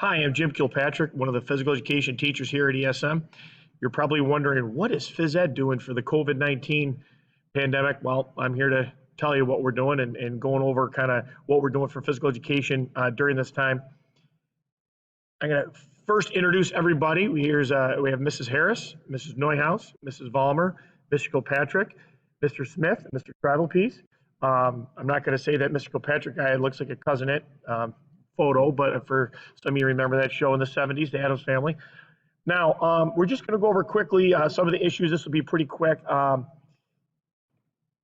Hi, I'm Jim Kilpatrick, one of the physical education teachers here at ESM. You're probably wondering, what is phys ed doing for the COVID-19 pandemic? Well, I'm here to tell you what we're doing and going over kind of what we're doing for physical education during this time. I'm going to first introduce everybody. We have Mrs. Harris, Mrs. Neuhaus, Mrs. Vollmer, Mr. Kilpatrick, Mr. Smith, Mr. Travelpiece. I'm not going to say that Mr. Kilpatrick guy looks like a cousinette photo, but for some of you remember that show in the 70s, The Addams Family. Now, we're just going to go over quickly some of the issues. This will be pretty quick.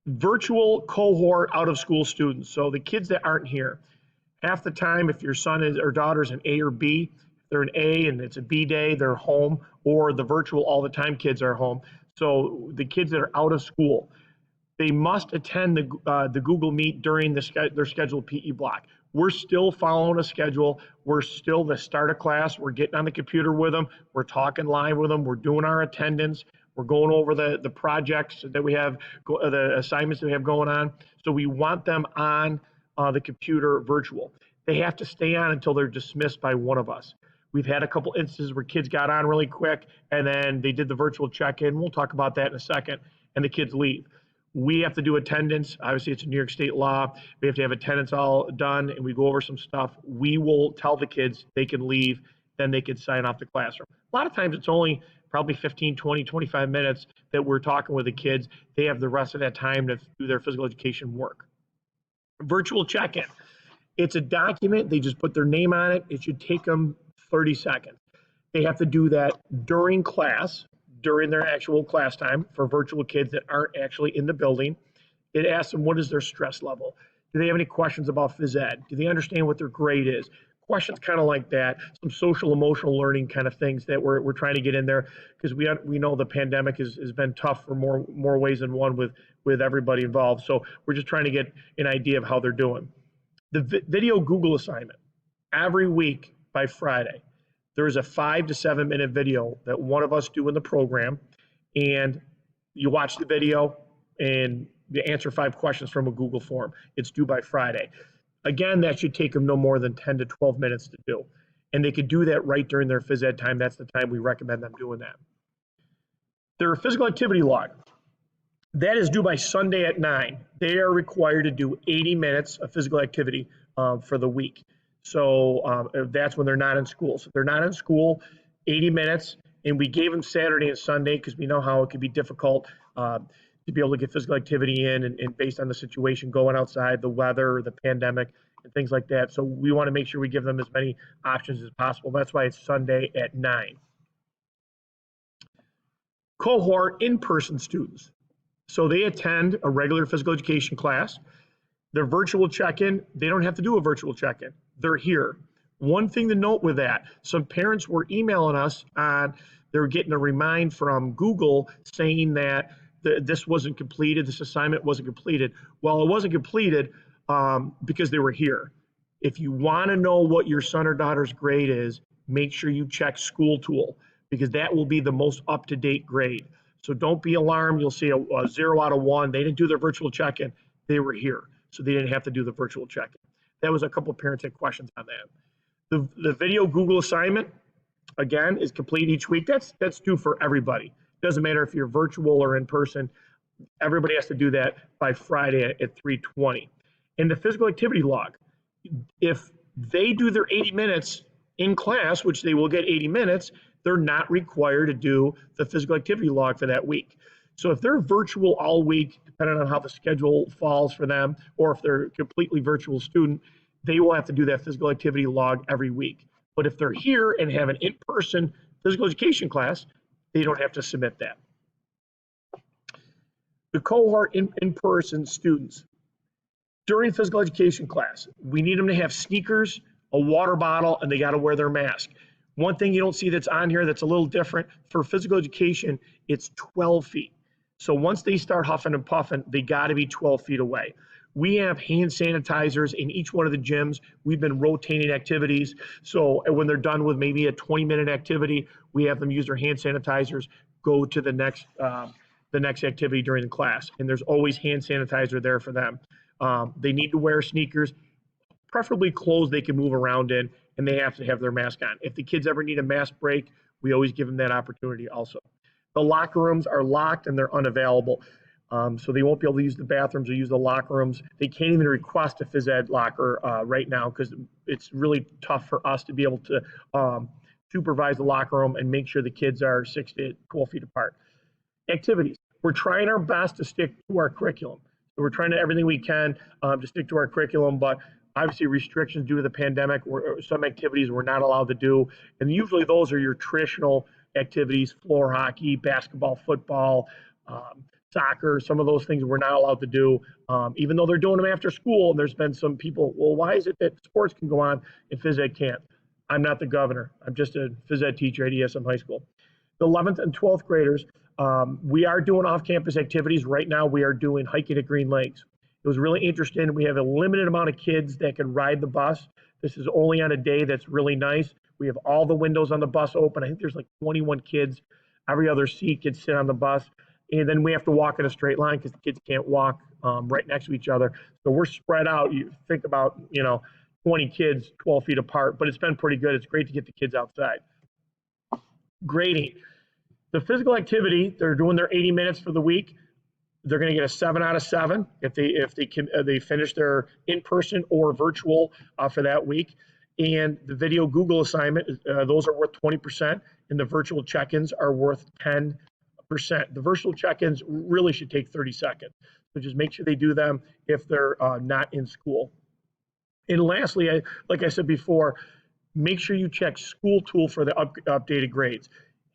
Virtual cohort out of school students. So the kids that aren't here, half the time, if your son or daughter's an A or B, if they're an A and it's a B day, they're home, or the virtual all the time kids are home. So the kids that are out of school, they must attend the Google Meet during their scheduled PE block. We're still following a schedule. We're still the start of class. We're getting on the computer with them. We're talking live with them. We're doing our attendance. We're going over the projects that we have, the assignments that we have going on. So we want them on the computer virtual. They have to stay on until they're dismissed by one of us. We've had a couple instances where kids got on really quick and then they did the virtual check-in. We'll talk about that in a second, and the kids leave. We have to do attendance. Obviously, it's a New York State law. We have to have attendance all done, and we go over some stuff. We will tell the kids they can leave, then they can sign off the classroom. A lot of times it's only probably 15, 20, 25 minutes that we're talking with the kids. They have the rest of that time to do their physical education work. Virtual check-in. It's a document. They just put their name on it. It should take them 30 seconds. They have to do that during class, during their actual class time for virtual kids that aren't actually in the building. It asks them, what is their stress level? Do they have any questions about phys ed? Do they understand what their grade is? Questions kind of like that, some social emotional learning kind of things that we're trying to get in there, because we know the pandemic has been tough for more ways than one with everybody involved. So we're just trying to get an idea of how they're doing. The video Google assignment, every week by Friday, there is a 5 to 7 minute video that one of us do in the program, and you watch the video and you answer 5 questions from a Google form. It's due by Friday. Again, that should take them no more than 10 to 12 minutes to do. And they could do that right during their phys ed time. That's the time we recommend them doing that. Their physical activity log, that is due by Sunday at 9. They are required to do 80 minutes of physical activity for the week. So that's when they're not in school. So if they're not in school, 80 minutes, and we gave them Saturday and Sunday because we know how it can be difficult to be able to get physical activity in and based on the situation, going outside, the weather, the pandemic, and things like that. So we want to make sure we give them as many options as possible. That's why it's Sunday at 9. Cohort in-person students. So they attend a regular physical education class. Their virtual check-in, they don't have to do a virtual check-in. They're here. One thing to note with that, some parents were emailing us they're getting a remind from Google saying that this wasn't completed, this assignment wasn't completed. Well, it wasn't completed because they were here. If you want to know what your son or daughter's grade is, make sure you check School Tool, because that will be the most up-to-date grade. So don't be alarmed. You'll see a 0 out of 1. They didn't do their virtual check-in. They were here, so they didn't have to do the virtual check-in. That was a couple of parents had questions on that. The video Google assignment, again, is complete each week. That's due for everybody. Doesn't matter if you're virtual or in person. Everybody has to do that by Friday at 3:20. And the physical activity log, if they do their 80 minutes in class, which they will get 80 minutes, they're not required to do the physical activity log for that week. So if they're virtual all week, depending on how the schedule falls for them, or if they're a completely virtual student, they will have to do that physical activity log every week. But if they're here and have an in-person physical education class, they don't have to submit that. The cohort in-person students. During physical education class, we need them to have sneakers, a water bottle, and they got to wear their mask. One thing you don't see that's on here that's a little different, for physical education, it's 12 feet. So once they start huffing and puffing, they got to be 12 feet away. We have hand sanitizers in each one of the gyms. We've been rotating activities. So when they're done with maybe a 20-minute activity, we have them use their hand sanitizers, go to the next activity during the class. And there's always hand sanitizer there for them. They need to wear sneakers, preferably clothes they can move around in, and they have to have their mask on. If the kids ever need a mask break, we always give them that opportunity also. The locker rooms are locked and they're unavailable. So they won't be able to use the bathrooms or use the locker rooms. They can't even request a phys ed locker right now because it's really tough for us to be able to supervise the locker room and make sure the kids are 6 to 12 feet apart. Activities. We're trying our best to stick to our curriculum. So we're trying to everything we can to stick to our curriculum, but obviously restrictions due to the pandemic, some activities we're not allowed to do. And usually those are your traditional activities, floor hockey, basketball, football, soccer, some of those things we're not allowed to do, even though they're doing them after school. And there's been some people, well, why is it that sports can go on and phys ed can't? I'm not the governor. I'm just a phys ed teacher at ESM High School. The 11th and 12th graders, we are doing off-campus activities. Right now, we are doing hiking at Green Lakes. It was really interesting. We have a limited amount of kids that can ride the bus. This is only on a day that's really nice. We have all the windows on the bus open. I think there's like 21 kids. Every other seat can sit on the bus. And then we have to walk in a straight line because the kids can't walk right next to each other. So we're spread out. You think about, 20 kids 12 feet apart, but it's been pretty good. It's great to get the kids outside. Grading. The physical activity, they're doing their 80 minutes for the week. They're going to get a 7 out of 7 if they finish their in-person or virtual for that week. And the video Google assignment, those are worth 20%, and the virtual check-ins are worth 10%. The virtual check-ins really should take 30 seconds. So just make sure they do them if they're not in school. And lastly, like I said before, make sure you check School Tool for the updated grades.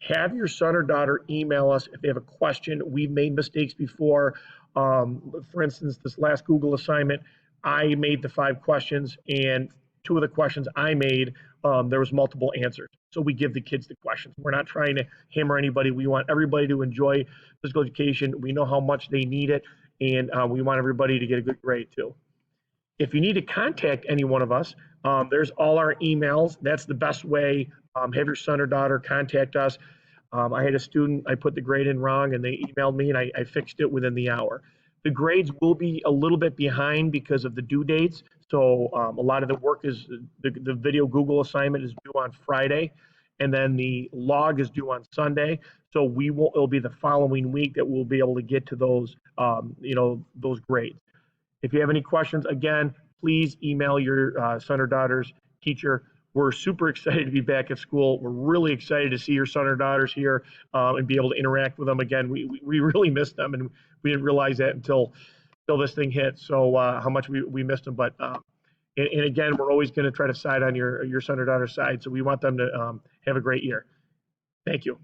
Have your son or daughter email us if they have a question. We've made mistakes before. For instance, this last Google assignment, I made the 5 questions, and 2 of the questions I made, there was multiple answers. So we give the kids the questions. We're not trying to hammer anybody. We want everybody to enjoy physical education. We know how much they need it, and we want everybody to get a good grade too. If you need to contact any one of us, there's all our emails. That's the best way. Have your son or daughter contact us. I had a student, I put the grade in wrong, and they emailed me, and I fixed it within the hour. The grades will be a little bit behind because of the due dates. So a lot of the work is, the video Google assignment is due on Friday, and then the log is due on Sunday. So it'll be the following week that we'll be able to get to those, those grades. If you have any questions, again, please email your son or daughter's teacher. We're super excited to be back at school. We're really excited to see your son or daughters here and be able to interact with them again. We really missed them, and we didn't realize that until this thing hit. So how much we missed them. But and again, we're always going to try to side on your son or daughter's side. So we want them to have a great year. Thank you.